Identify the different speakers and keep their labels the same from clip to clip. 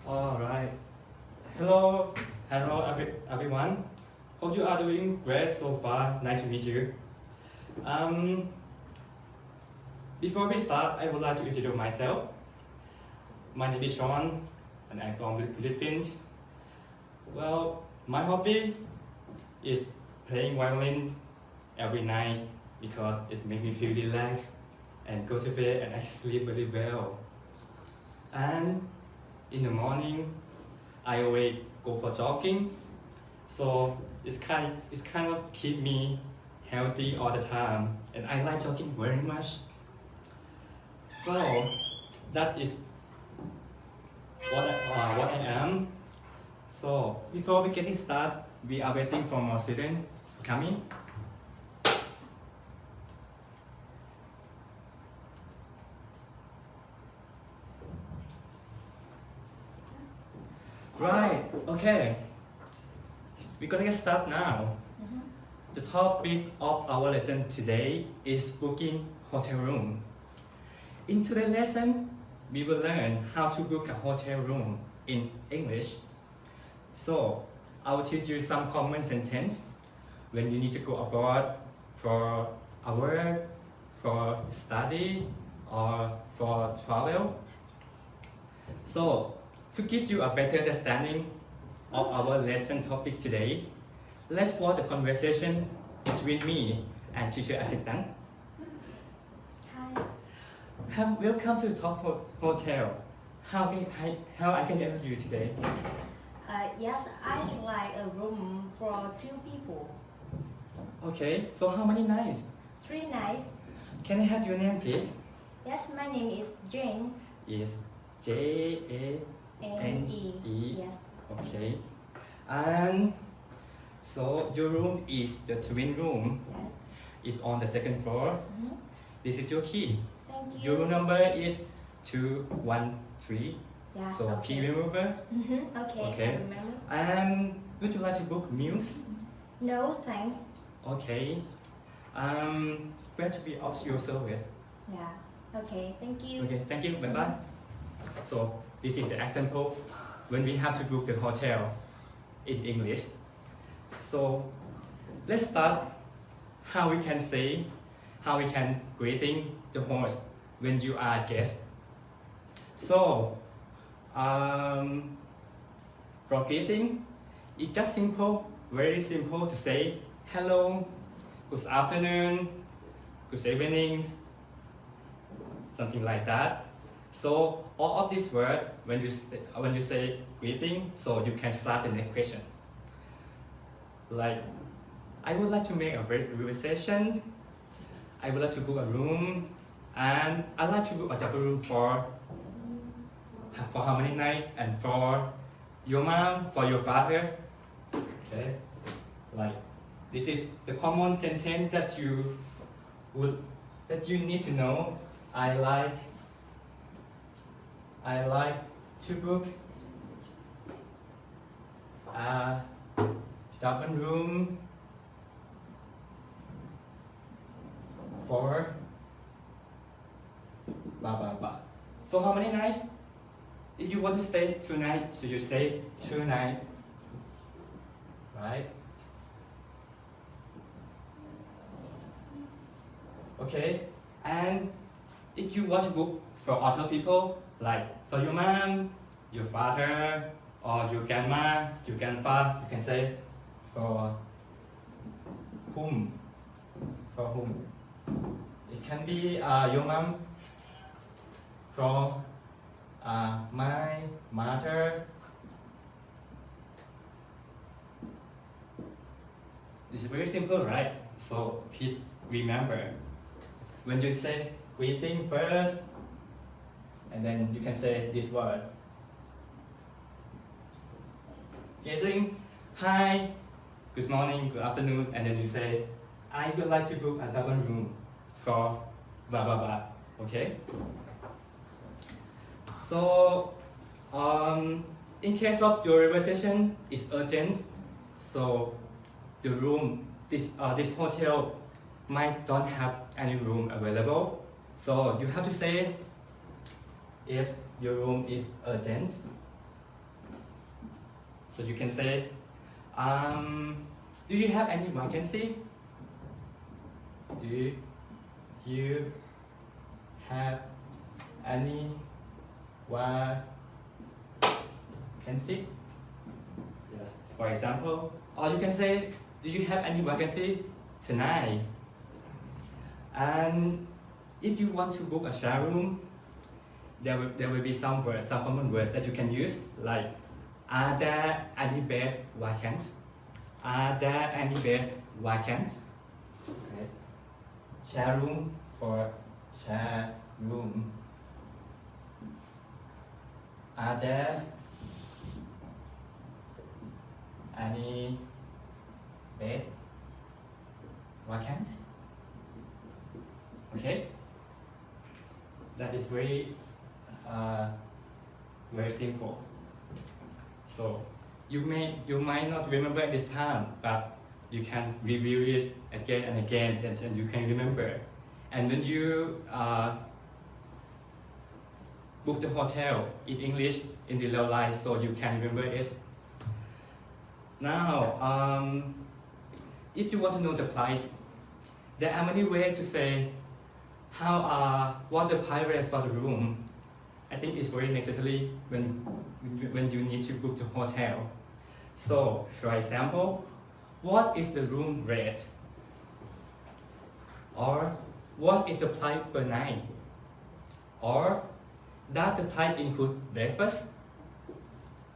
Speaker 1: All right. Hello, everyone. Hope you are doing great so far. Nice to meet you. Before we start, I would like to introduce myself. My name is Sean, and I'm from the Philippines. Well, my hobby is playing violin every night because it makes me feel relaxed and go to bed and I sleep very well. And in the morning, I always go for jogging, so it's kind of keep me healthy all the time, and I like jogging very much. So that is what I am. So before we get started, we are waiting for more students coming. Right, okay. We're gonna get started now. The topic of our lesson today is booking hotel room. In today's lesson, we will learn how to book a hotel room in English. So, I will teach you some common sentence when you need to go abroad for a work, for study, or for travel. So, to give you a better understanding of our lesson topic today, let's watch the conversation between me and teacher assistant.
Speaker 2: Hi.
Speaker 1: Welcome to the Top Hotel. How I can help you today?
Speaker 2: Yes, I'd like a room for 2 people.
Speaker 1: Okay, for how many nights?
Speaker 2: 3 nights.
Speaker 1: Can I have your name, please?
Speaker 2: Yes, my name is Jane.
Speaker 1: Yes, J-A-N-E.
Speaker 2: Yes.
Speaker 1: Okay. And so your room is the twin room.
Speaker 2: Yes.
Speaker 1: It's on the 2nd floor. This is your key.
Speaker 2: Thank you.
Speaker 1: Your room number is 213.
Speaker 2: Yeah,
Speaker 1: So
Speaker 2: okay.
Speaker 1: key remember?
Speaker 2: Okay,
Speaker 1: Okay.
Speaker 2: I remember.
Speaker 1: And would you like to book meals?
Speaker 2: No, thanks.
Speaker 1: Okay. Where to be of your service?
Speaker 2: Yeah. Okay, thank you.
Speaker 1: Okay, thank you. Bye bye. So this is the example when we have to book the hotel in English. So let's start how we can greeting the host when you are a guest. So for greeting, it's just simple, very simple to say hello, good afternoon, good evening, something like that. So all of these words, when you say greeting, so you can start the next question. Like, I would like to make a reservation. I would like to book a room, and I'd like to book a double room for how many nights, and for your mom, for your father. Okay, like this is the common sentence that you need to know. I like to book a double room for blah blah blah. For how many nights? If you want to stay 2 nights, so you say 2 nights, right? Okay, and if you want to book for other people, like for your mom, your father, or your grandma, your grandfather, you can say for whom? For whom? It can be your mom, for my mother. It's very simple, right? So please remember, when you say greeting first, and then you can say this word. Greeting, hi, good morning, good afternoon, and then you say, I would like to book a double room for blah blah blah. Okay? So in case of your reservation is urgent, so the room, this hotel might don't have any room available. So you have to say if your room is urgent. So you can say, do you have any vacancy? Do you have any vacancy? Yes. For example, or you can say, do you have any vacancy tonight? And if you want to book a share room, there will be some words, some common words that you can use, like, are there any beds vacant? Are there any beds vacant? Okay. Share room for share room. Are there any beds vacant? Okay. That is very simple. So you might not remember this time, but you can review it again and again, and you can remember. And when you book the hotel in English in the real life, so you can remember it. Now, if you want to know the price, there are many ways to say what the price is for the room. I think it's very necessary when you need to book the hotel. So, for example, what is the room rate? Or what is the price per night? Or does the price include breakfast?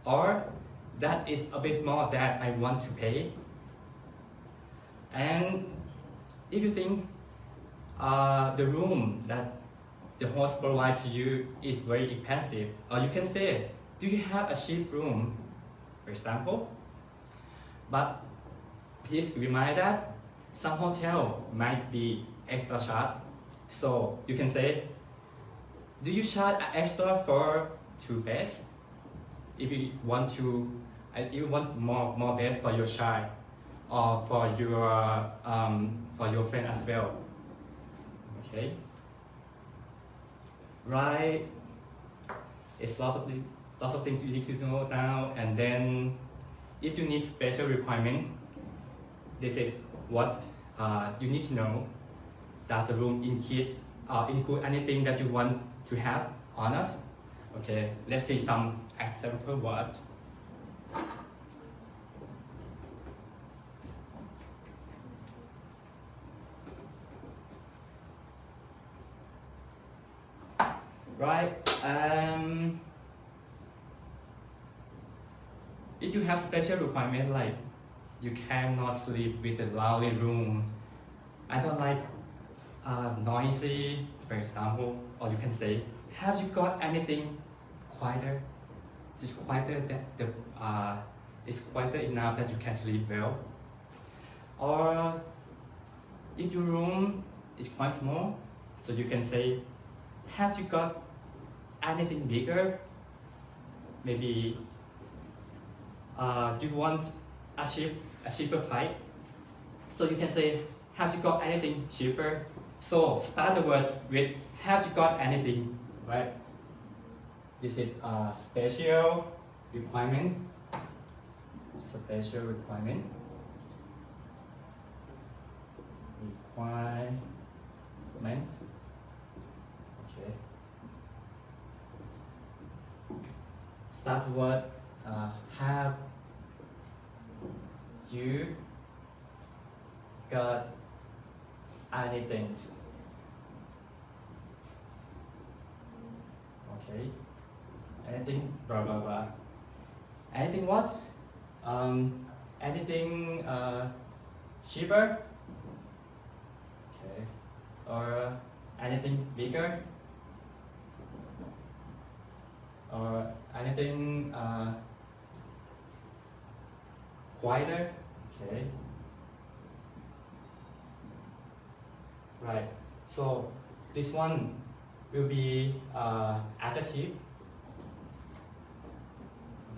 Speaker 1: Or that is a bit more that I want to pay? And if you think the room that the host provides to you is very expensive, or you can say, do you have a cheap room, for example? But please remind that some hotel might be extra charge. So you can say, do you charge extra for 2 beds? If you want more bed for your child or for your friend as well. Okay. Right. It's lots of things you need to know now. And then, if you need special requirement, this is what you need to know. Does the room include anything that you want to have or not? Okay. Let's see some example words. Right. If you have special requirement, like you cannot sleep with a lousy room, I don't like noisy, for example, or you can say, have you got anything quieter? Just quieter that it's quieter enough that you can sleep well. Or if your room is quite small, so you can say, have you got anything bigger? Maybe you want a cheaper price, so you can say, have you got anything cheaper? So start the word with have you got anything, right? This is a special requirement. Special requirement. Okay. Start the word have you got anything? Okay. Anything blah blah blah. Anything what? Anything cheaper? Okay. Or anything bigger? Or anything quieter? Okay. Right. So this one will be adjective.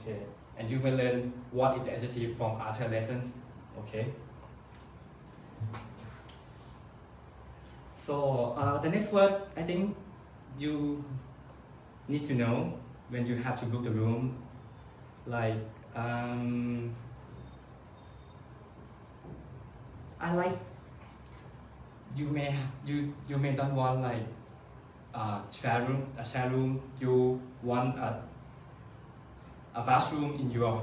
Speaker 1: Okay. And you will learn what is the adjective from other lessons. Okay. So the next word I think you need to know when you have to book the room like I like you may don't want like a share room. You want a bathroom in your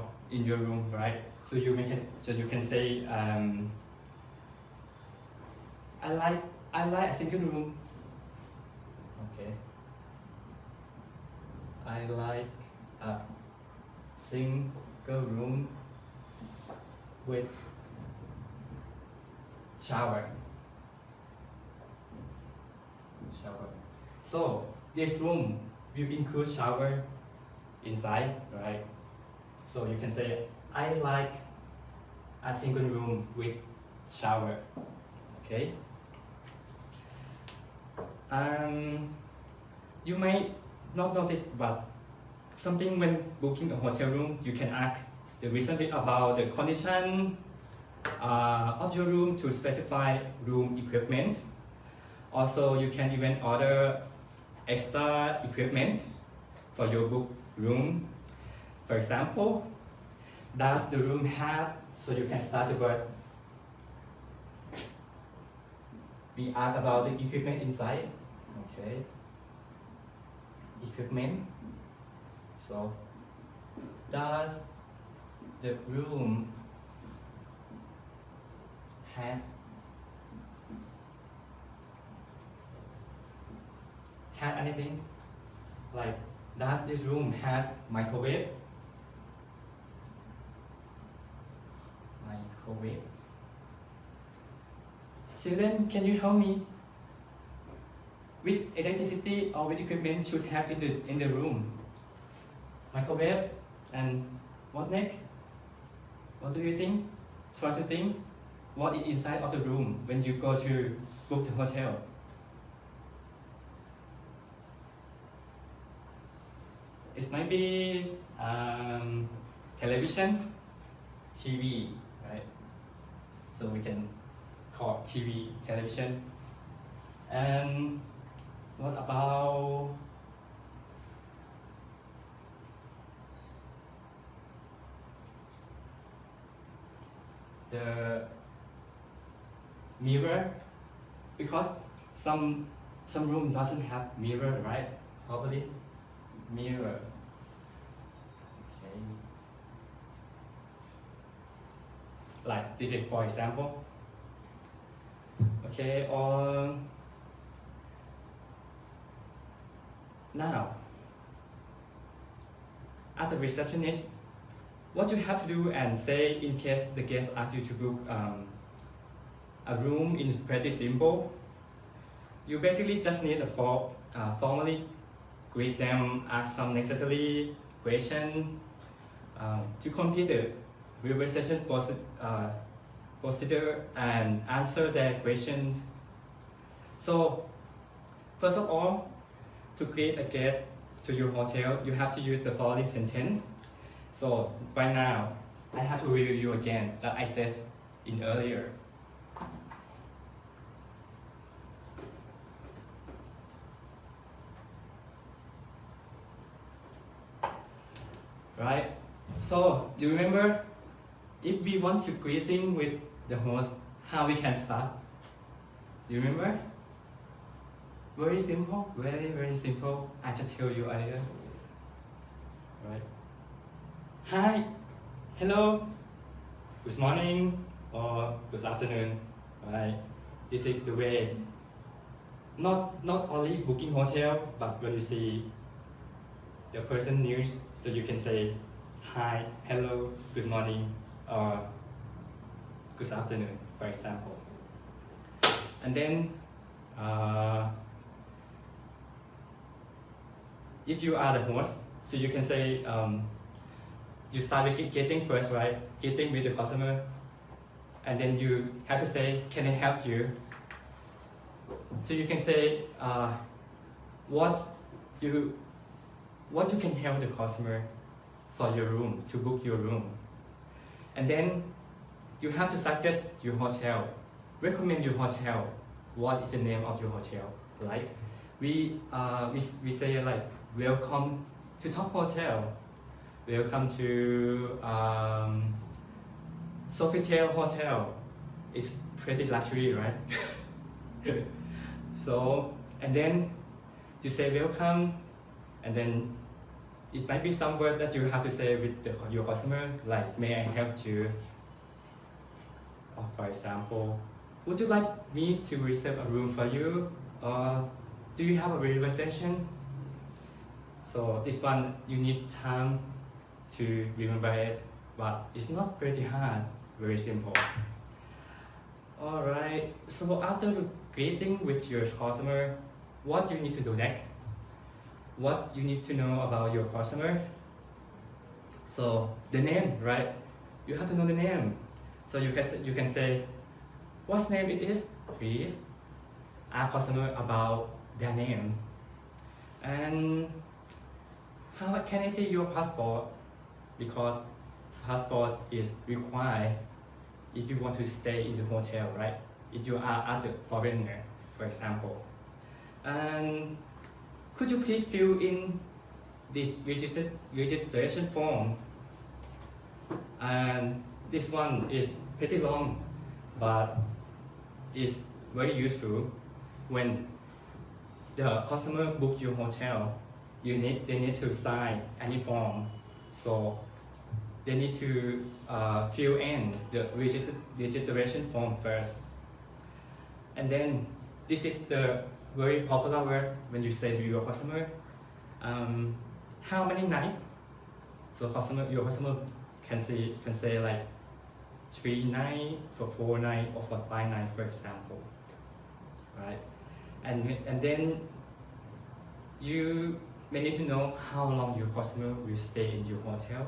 Speaker 1: room, right? So you can say I like a single room. Okay. I like a single room with shower. So this room will include shower inside, right? So you can say I like a single room with shower. Okay. You might not know it, but something when booking a hotel room, you can ask the reason about the condition of your room to specify room equipment. Also, you can even order extra equipment for your book room. For example, does the room have, so you can start the word. We ask about the equipment inside. Okay. Equipment. So, does the room have anything? Like, does this room has microwave? Children, can you help me? Which electricity or which equipment should have in the room? Microwave and what next? What do you think? Try to think what is inside of the room when you go to book the hotel. It might be television, TV, right? So we can call TV, television. And what about the mirror? Because some room doesn't have mirror, right? Probably mirror. Okay. Like this is for example. Okay, or now at the receptionist, what you have to do and say in case the guest asks you to book a room is pretty simple. You basically just need to formally greet them, ask some necessary questions to complete the reservation procedure and answer their questions. So first of all, to greet a guest to your hotel, you have to use the following sentence. So right now, I have to review you again that I said in earlier. Right? So do you remember if we want to greeting with the host, how we can start? Do you remember? Very simple, very simple. I just tell you earlier. Right? Hi, hello, good morning or good afternoon. Right? This is the way. Not only booking hotel, but when you see the person news, so you can say hi, hello, good morning, or good afternoon, for example. And then if you are the host, so you can say you start with getting first, right? Getting with the customer, and then you have to say, can I help you? So you can say what you can help the customer for your room, to book your room. And then you have to suggest your hotel, recommend your hotel. What is the name of your hotel? Like we say like welcome to Top Hotel, welcome to Sofitel Hotel. It's pretty luxury, right? So, and then you say welcome, and then it might be some word that you have to say with your customer, like, may I help you? Or for example, would you like me to reserve a room for you? Or do you have a reservation? So this one, you need time to remember it, but it's not pretty hard, very simple. Alright, so after greeting with your customer, what you need to do next? What you need to know about your customer? So the name, right? You have to know the name. So you can say, what name it is? Please ask customer about their name. And how can I see your passport? Because passport is required if you want to stay in the hotel, right? If you are a foreigner, for example. And could you please fill in the registration form? And this one is pretty long, but it's very useful when the customer book your hotel. They need to sign any form, so they need to fill in the registration form first. And then this is the very popular word when you say to your customer, how many nights? So your customer can say like 3 nights, for 4 nights, or for 5 nights, for example, right? And then you may need to know how long your customer will stay in your hotel.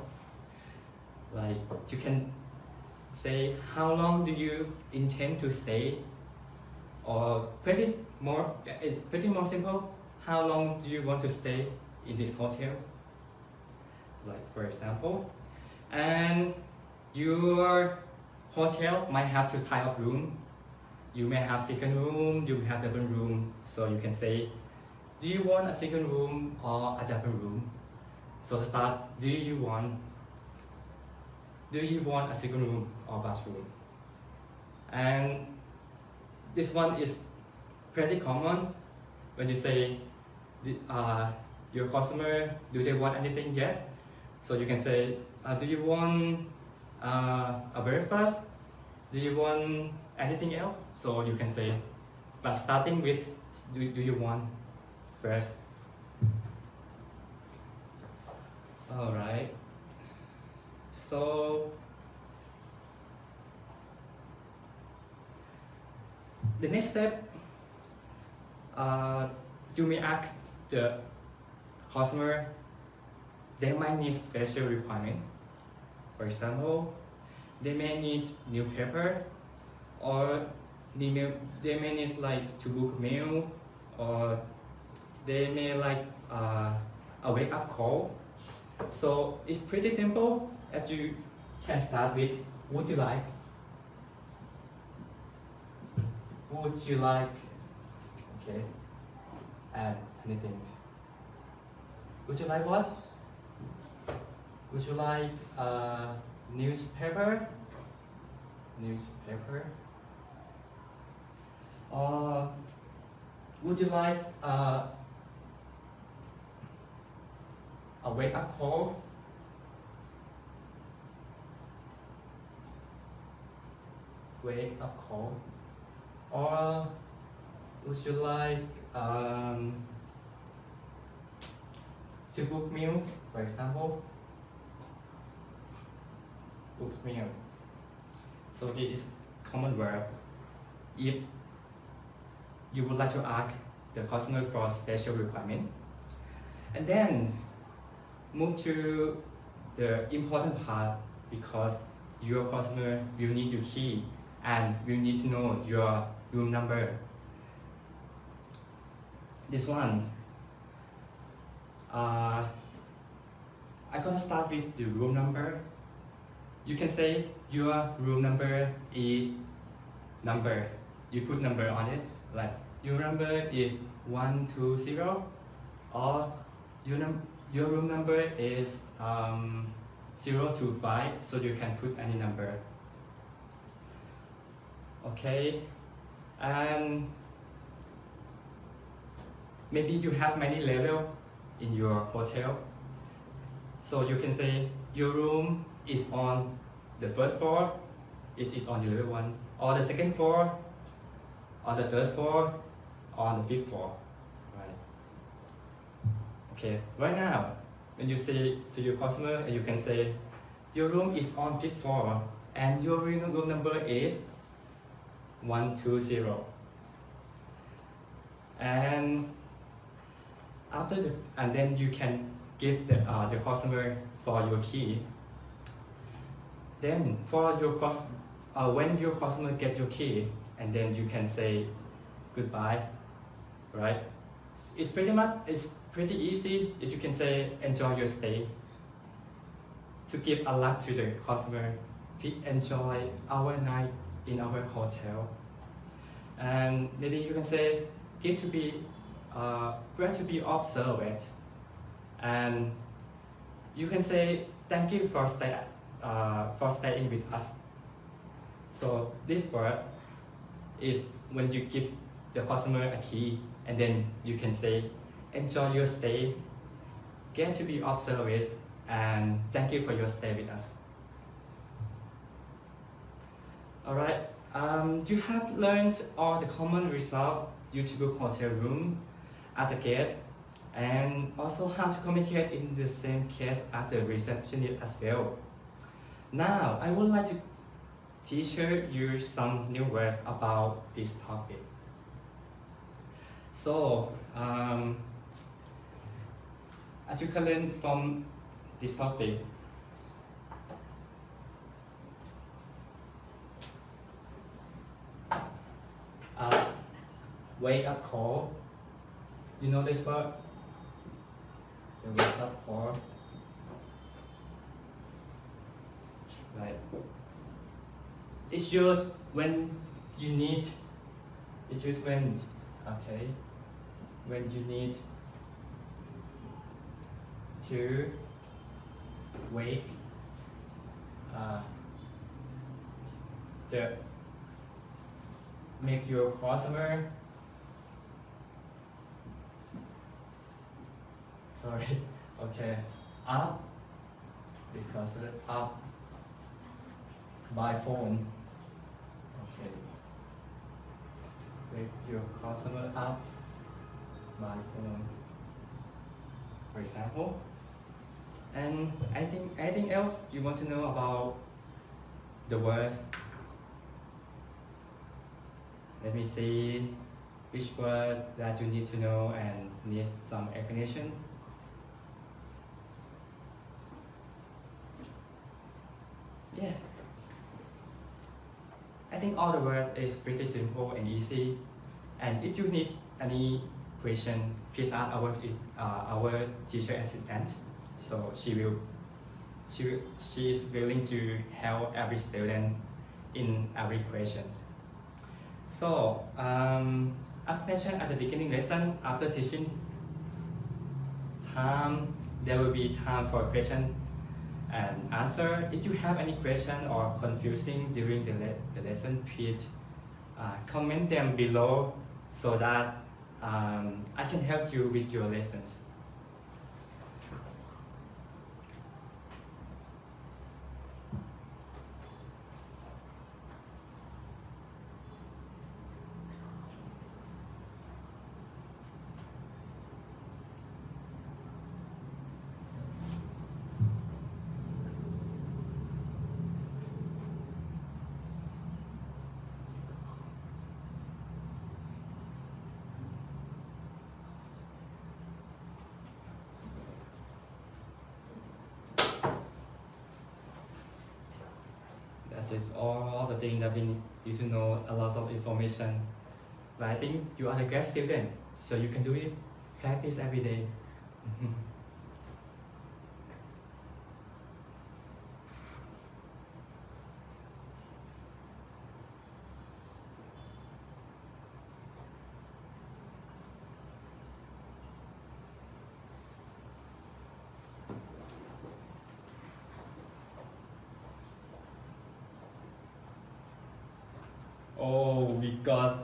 Speaker 1: Like, you can say, how long do you intend to stay? Or it's pretty more simple, how long do you want to stay in this hotel? Like, for example, and your hotel might have 2 types of room. You may have single room, you may have double room. So you can say, do you want a single room or a double room? So to start, do you want a single room or bathroom? And this one is pretty common when you say, your customer, do they want anything? Yes. So you can say, do you want a breakfast? Do you want anything else? So you can say, but starting with, do you want first? Alright. So the next step, you may ask the customer, they might need special requirement. For example, they may need new paper, or they may need like to book meal, or they may like a wake up call. So it's pretty simple, as you can start with, would you like? Would you like? Okay, add anything. Would you like what? Would you like newspaper? Newspaper? Or would you like a wake up call? Wake up call? Or would you like to book meal, for example? Book meal. So it is common word. If you would like to ask the customer for special requirement, and then move to the important part, because your customer will need your key and will need to know your room number. This one, I'm gonna start with the room number. You can say your room number is number. You put number on it, like your number is 120, or your room number is 0 to 5, so you can put any number. Okay, and maybe you have many levels in your hotel, so you can say your room is on the first floor, it is on the level 1, or the second floor, or the third floor, or on the fifth floor, right? Okay, right now, when you say to your customer, you can say, your room is on fifth floor, and your room number is 120. And then you can give the customer for your key. Then for your when your customer get your key, and then you can say goodbye, right? It's pretty easy. If you can say enjoy your stay. To give a lot to the customer, we enjoy our night in our hotel. And maybe you can say glad to be observed, and you can say thank you for staying with us. So this word is when you give the customer a key, and then you can say enjoy your stay, glad to be observed, and thank you for your stay with us. Alright, you have learned all the common results due to book hotel room as a guest, and also how to communicate in the same case as the receptionist as well. Now, I would like to teach you some new words about this topic. So, as you can learn from this topic, wake up call. You know this word? The wake up call. Right. It's used when you need. It's used when you need to wake make your customer up, because up by phone. Okay, wake your customer up by phone, for example. And anything else you want to know about the words? Let me see which word that you need to know and need some explanation. Yes. I think all the word is pretty simple and easy. And if you need any question, please ask our teacher assistant. So she is willing to help every student in every question. So, as mentioned at the beginning lesson, after teaching time, there will be time for question and answer. If you have any question or confusing during the lesson, please comment them below so that I can help you with your lessons. That is all the things that we need to know, a lot of information. But I think you are a great student, so you can do it. Practice every day. Oh, we got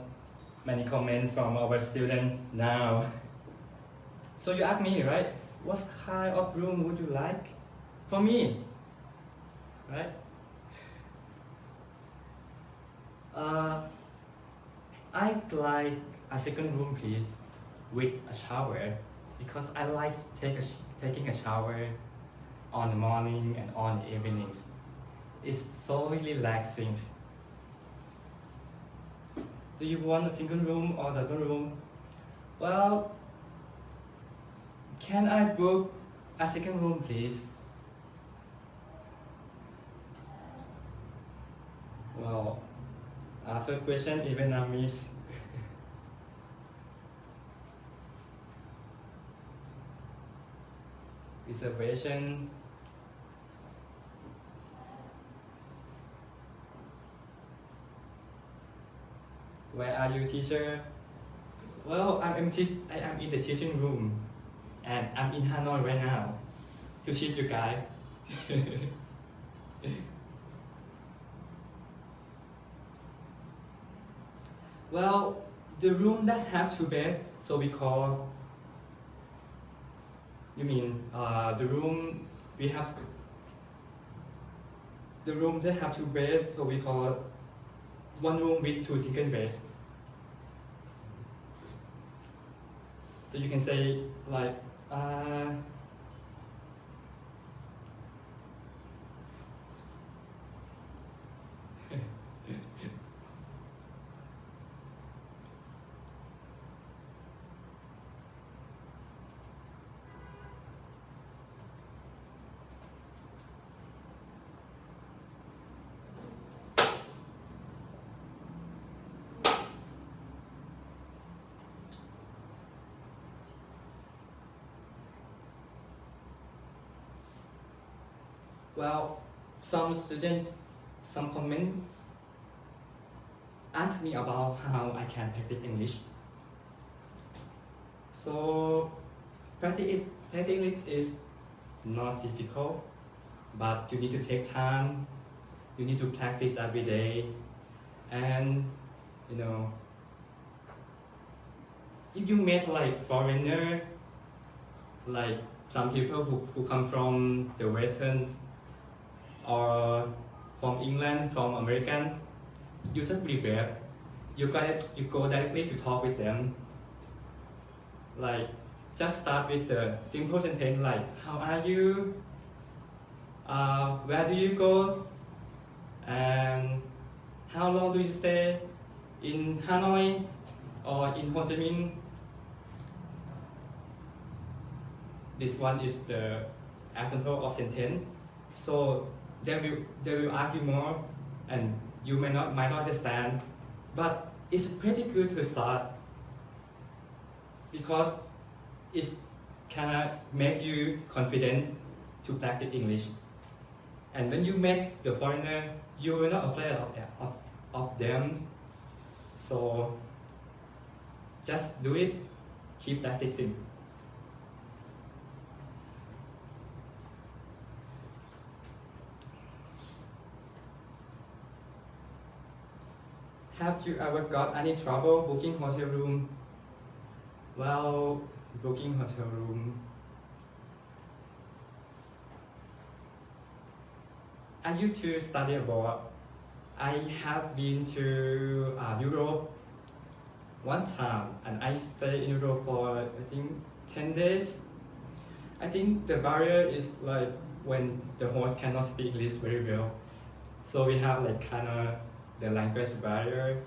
Speaker 1: many comments from our students now. So you asked me, right? What kind of room would you like? For me, right? I'd like a second room, please, with a shower, because I like taking a shower on the morning and on the evenings. It's so relaxing. Do you want a single room or double room? Well, can I book a second room, please? Well, after question, even I miss. Reservation. Where are you, teacher? Well, I am in the teaching room, and I'm in Hanoi right now to teach you guys. Well, the room does have two beds, so we call. You mean the room we have? The room that have two beds, so we call one room with two single beds. So you can say like well, some comment ask me about how I can practice English. So practice is not difficult, but you need to take time. You need to practice every day, and you know, if you meet like foreigner, like some people who come from the Westerns or from England, from American, you should prepare. You go directly to talk with them. Like just start with the simple sentence like how are you? Where do you go? And how long do you stay in Hanoi or in Ho Chi Minh? This one is the example of sentence. So they will ask you more, and you might not understand, but it's pretty good to start because it can make you confident to practice English. And when you meet the foreigner, you will not afraid of them. So just do it, keep practicing. Have you ever got any trouble booking hotel room? Well, booking hotel room. I used to study abroad. I have been to Europe one time, and I stayed in Europe for I think 10 days. I think the barrier is like when the host cannot speak English very well, so we have like kind of the language barrier.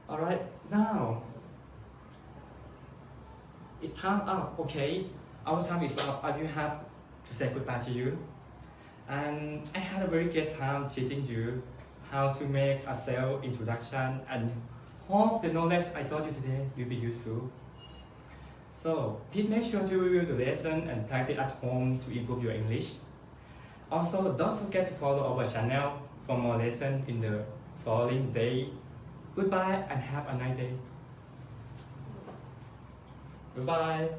Speaker 1: Alright, now it's time up, okay? Our time is up. I will have to say goodbye to you. And I had a very good time teaching you how to make a self introduction, and hope the knowledge I taught you today will be useful. So please make sure to review the lesson and practice at home to improve your English. Also, don't forget to follow our channel for more lessons in the following day. Goodbye and have a nice day. Goodbye.